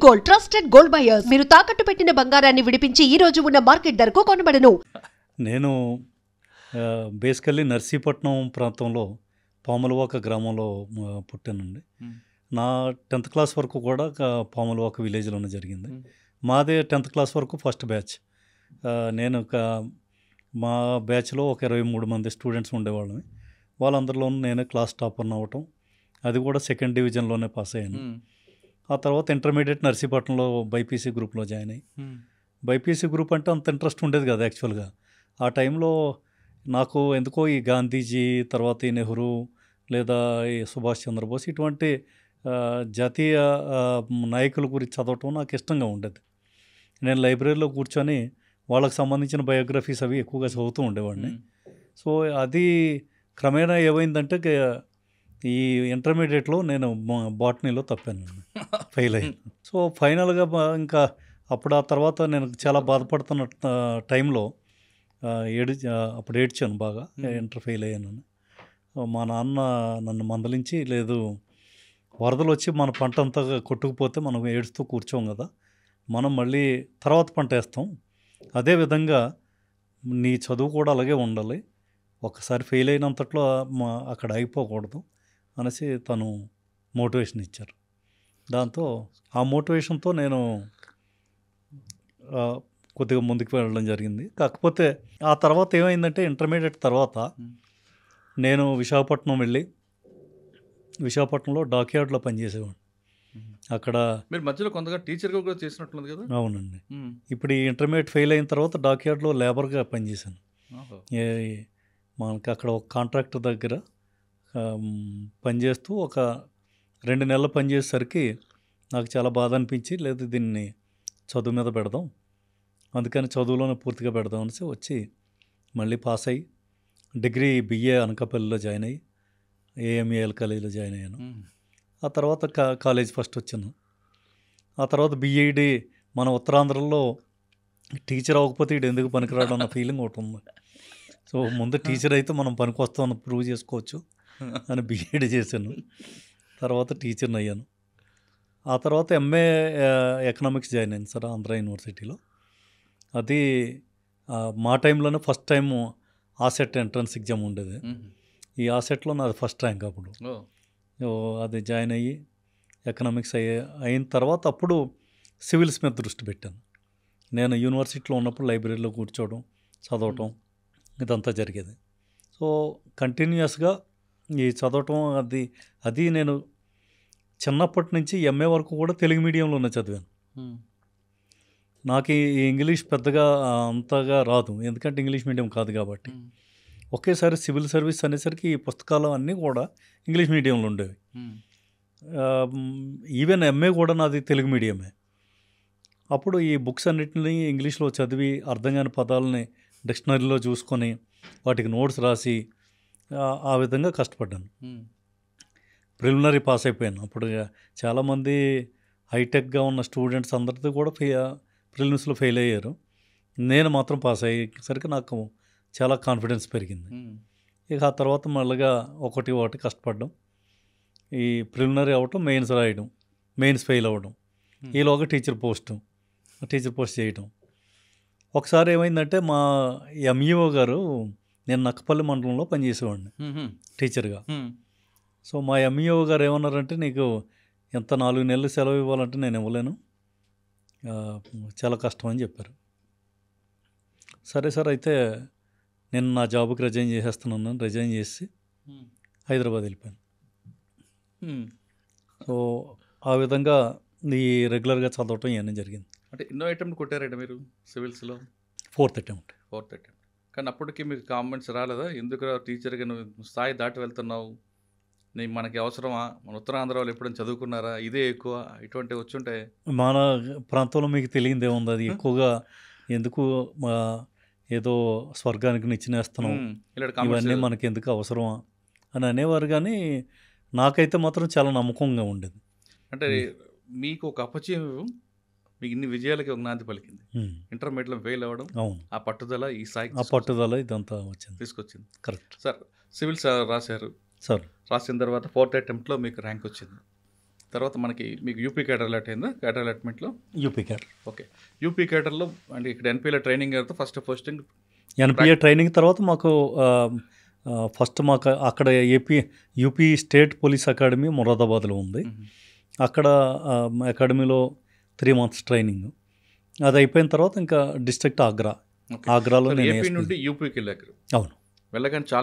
Gold trusted gold buyers. మీరు తాకట్టు పెట్టిన బంగారాన్ని విడిపించి ఈ రోజు ఉన్న మార్కెట్ ధరకు కొనబడను. నేను బేసికల్లీ నర్సీపట్నం ప్రాంతంలో పాములవాక గ్రామంలో పుట్టానండి. నా 10th క్లాస్ వరకు కూడా పాములవాక విలేజ్లోనే జరిగింది. మాదే 10th క్లాస్ వరకు ఫస్ట్ బ్యాచ్. నేను మా బ్యాచ్లో ఒక 23 మంది స్టూడెంట్స్ ఉండేవాళ్ళని. వాళ్ళందరిలోనూ నేనే క్లాస్ టాపర్ని అవ్వటం, అది కూడా 2nd డివిజన్లోనే పాస్ అయ్యాను. ఆ తర్వాత ఇంటర్మీడియట్ నర్సీపట్నంలో బైపీసీ గ్రూప్లో జాయిన్ అయ్యి, బైపీసీ గ్రూప్ అంటే అంత ఇంట్రెస్ట్ ఉండేది కదా యాక్చువల్గా. ఆ టైంలో నాకు ఎందుకో ఈ గాంధీజీ, తర్వాత ఈ నెహ్రూ లేదా ఈ సుభాష్ చంద్రబోస్ ఇటువంటి జాతీయ నాయకుల గురించి చదవటం నాకు ఇష్టంగా ఉండేది. నేను లైబ్రరీలో కూర్చొని వాళ్ళకి సంబంధించిన బయోగ్రఫీస్ అవి ఎక్కువగా చదువుతూ ఉండేవాడిని. సో అది క్రమేణా ఏమైందంటే ఈ ఇంటర్మీడియట్లో నేను బాటనీలో తప్పాను, ఫెయిల్ అయ్యాను. సో ఫైనల్గా ఇంకా అప్పుడు ఆ తర్వాత నేను చాలా బాధపడుతున్న టైంలో అప్పుడు ఏడ్చాను బాగా, ఇంటర్ ఫెయిల్ అయ్యాను. మా నాన్న నన్ను మందలించి, లేదు వరదలు వచ్చి మన పంట అంతా కొట్టుకుపోతే మనం ఏడుస్తూ కూర్చోం కదా, మనం మళ్ళీ తర్వాత పంట వేస్తాం, అదేవిధంగా నీ చదువు కూడా అలాగే ఉండాలి, ఒక్కసారి ఫెయిల్ అయినంతట్లో అక్కడ అయిపోకూడదు అనేసి తను మోటివేషన్ ఇచ్చారు. దాంతో ఆ మోటివేషన్తో నేను కొద్దిగా ముందుకు వెళ్ళడం జరిగింది. కాకపోతే ఆ తర్వాత ఏమైందంటే ఇంటర్మీడియట్ తర్వాత నేను విశాఖపట్నం వెళ్ళి విశాఖపట్నంలో డాక్యార్డ్లో పనిచేసేవాడిని. అక్కడ మీరు మధ్యలో కొంతగా టీచర్గా కూడా చేసినట్లుంది కదా? అవునండి. ఇప్పుడు ఈ ఇంటర్మీడియట్ ఫెయిల్ అయిన తర్వాత డాక్యార్డ్లో లేబర్గా పనిచేశాను. మనకి అక్కడ ఒక కాంట్రాక్టర్ దగ్గర పనిచేస్తూ ఒక 2 నెలలు పనిచేసేసరికి నాకు చాలా బాధ అనిపించి, లేదు దీన్ని చదువు మీద పెడదాం, అందుకని చదువులోనే పూర్తిగా పెడదాం అనేసి వచ్చి మళ్ళీ పాస్ అయ్యి డిగ్రీ BA అనకాపల్లిలో జాయిన్ అయ్యి AMAL కాలేజీలో జాయిన్ అయ్యాను. ఆ తర్వాత కాలేజ్ ఫస్ట్ వచ్చాను. ఆ తర్వాత BEd మన ఉత్తరాంధ్రలో టీచర్ అవ్వకపోతే ఇటు ఎందుకు పనికిరాడు అన్న ఫీలింగ్ ఒకటి ఉంది. సో ముందు టీచర్ అయితే మనం పనికి వస్తామని ప్రూవ్ చేసుకోవచ్చు అని BEd చేశాను. తర్వాత టీచర్ని అయ్యాను. ఆ తర్వాత MA ఎకనామిక్స్ జాయిన్ అయ్యాను సార్, ఆంధ్ర యూనివర్సిటీలో. అది మా టైంలోనే first time asset entrance exam ఉండేది. ఈ ఆసెట్లో నాది ఫస్ట్ ర్యాంక్ అప్పుడు. అది జాయిన్ అయ్యి ఎకనామిక్స్ అయిన తర్వాత అప్పుడు సివిల్స్ మీద దృష్టి పెట్టాను. నేను యూనివర్సిటీలో ఉన్నప్పుడు లైబ్రరీలో కూర్చోవడం, చదవటం ఇదంతా జరిగేది. సో కంటిన్యూస్గా ఈ చదవటం అది నేను చిన్నప్పటి నుంచి MA వరకు కూడా తెలుగు మీడియంలోనే చదివాను. నాకు ఈ ఇంగ్లీష్ పెద్దగా అంతగా రాదు, ఎందుకంటే ఇంగ్లీష్ మీడియం కాదు కాబట్టి. ఒకేసారి సివిల్ సర్వీస్ అనేసరికి ఈ పుస్తకాలు అన్నీ కూడా ఇంగ్లీష్ మీడియంలో ఉండేవి. ఈవెన్ MA కూడా నాది తెలుగు మీడియమే. అప్పుడు ఈ బుక్స్ అన్నిటిని ఇంగ్లీష్లో చదివి అర్థం కాని పదాలని డిక్షనరీలో చూసుకొని వాటికి నోట్స్ రాసి ఆ విధంగా కష్టపడ్డాను. ప్రిలిమినరీ పాస్ అయిపోయాను. అప్పుడు చాలామంది హైటెక్గా ఉన్న స్టూడెంట్స్ అందరితో కూడా ప్రిలిమ్స్లో ఫెయిల్ అయ్యారు. నేను మాత్రం పాస్ అయ్యేసరికి నాకు చాలా కాన్ఫిడెన్స్ పెరిగింది. ఇక ఆ తర్వాత మళ్ళీగా ఒకటి కష్టపడడం, ఈ ప్రిలిమినరీ అవ్వటం, మెయిన్స్ రాయడం, మెయిన్స్ ఫెయిల్ అవ్వడం, ఈలోగా టీచర్ పోస్ట్ చేయడం. ఒకసారి ఏమైందంటే మా MUO గారు, నేను నక్కపల్లి మండలంలో పనిచేసేవాడిని టీచర్గా. సో మా MUO గారు ఏమన్నారంటే, నీకు ఎంత 4 నెలలు సెలవు ఇవ్వాలంటే నేను ఇవ్వలేను, చాలా కష్టం అని చెప్పారు. సరే సార్, అయితే నేను నా జాబ్కి రిజైన్ చేసేస్తున్నాను. రిజైన్ చేసి హైదరాబాద్ వెళ్ళిపోయాను. సో ఆ విధంగా ఈ రెగ్యులర్గా చదవటం ఇవన్నీ జరిగింది. అంటే ఎన్నో అటెంప్ట్ కొట్టారంట మీరు సివిల్స్లో? 4th attempt. కానీ అప్పటికి మీకు కామెంట్స్ రాలేదా? ఎందుకు టీచర్గా నువ్వు స్థాయి దాటి వెళ్తున్నావు, మనకి అవసరమా, మన ఉత్తరాంధ్ర వాళ్ళు ఎప్పుడైనా చదువుకున్నారా, ఇదే ఎక్కువ, ఇటువంటి వచ్చుంటాయి. మన ప్రాంతంలో మీకు తెలియదే ఉంది, అది ఎక్కువగా ఎందుకు ఏదో స్వర్గానికి నిచ్చినేస్తున్నాం, ఇవన్నీ మనకి ఎందుకు అవసరమా అని అనేవారు. కానీ నాకైతే మాత్రం చాలా నమ్మకంగా ఉండేది. అంటే మీకు ఒక అపచయం, మీకు ఇన్ని విజయాలకి ఒక నాంది పలికింది. ఇంటర్మీడియట్లో ఫెయిల్ అవ్వడం, అవును, ఆ పట్టుదల ఈ స్థాయికి, ఆ పట్టుదల ఇదంతా తీసుకొచ్చింది. Correct sir. సివిల్స్ రాశారు సార్. రాసిన తర్వాత 4th అటెంప్ట్లో మీకు ర్యాంక్ వచ్చింది. తర్వాత మీకు యూపీ కేడర్ అలాట్ అయిందా? కేడర్ అలాట్మెంట్లో యూపీ క్యాడర్. ఓకే. యూపీ కేడర్లో అంటే ఇక్కడ ఎన్పిఏలో ట్రైనింగ్ అయితే ఫస్ట్ పోస్టింగ్ ఎన్పిఏ ట్రైనింగ్ తర్వాత మాకు ఫస్ట్ మాకు అక్కడ యూపీ స్టేట్ పోలీస్ అకాడమీ మురాదాబాద్లో ఉంది. అక్కడ అకాడమీలో 3 months ట్రైనింగ్. అది అయిపోయిన తర్వాత ఇంకా డిస్ట్రిక్ట్ ఆగ్రాలో ఏపీ నేను నుండి యూపీకి వెళ్ళారు. అవును. వెళ్ళగానే చాలా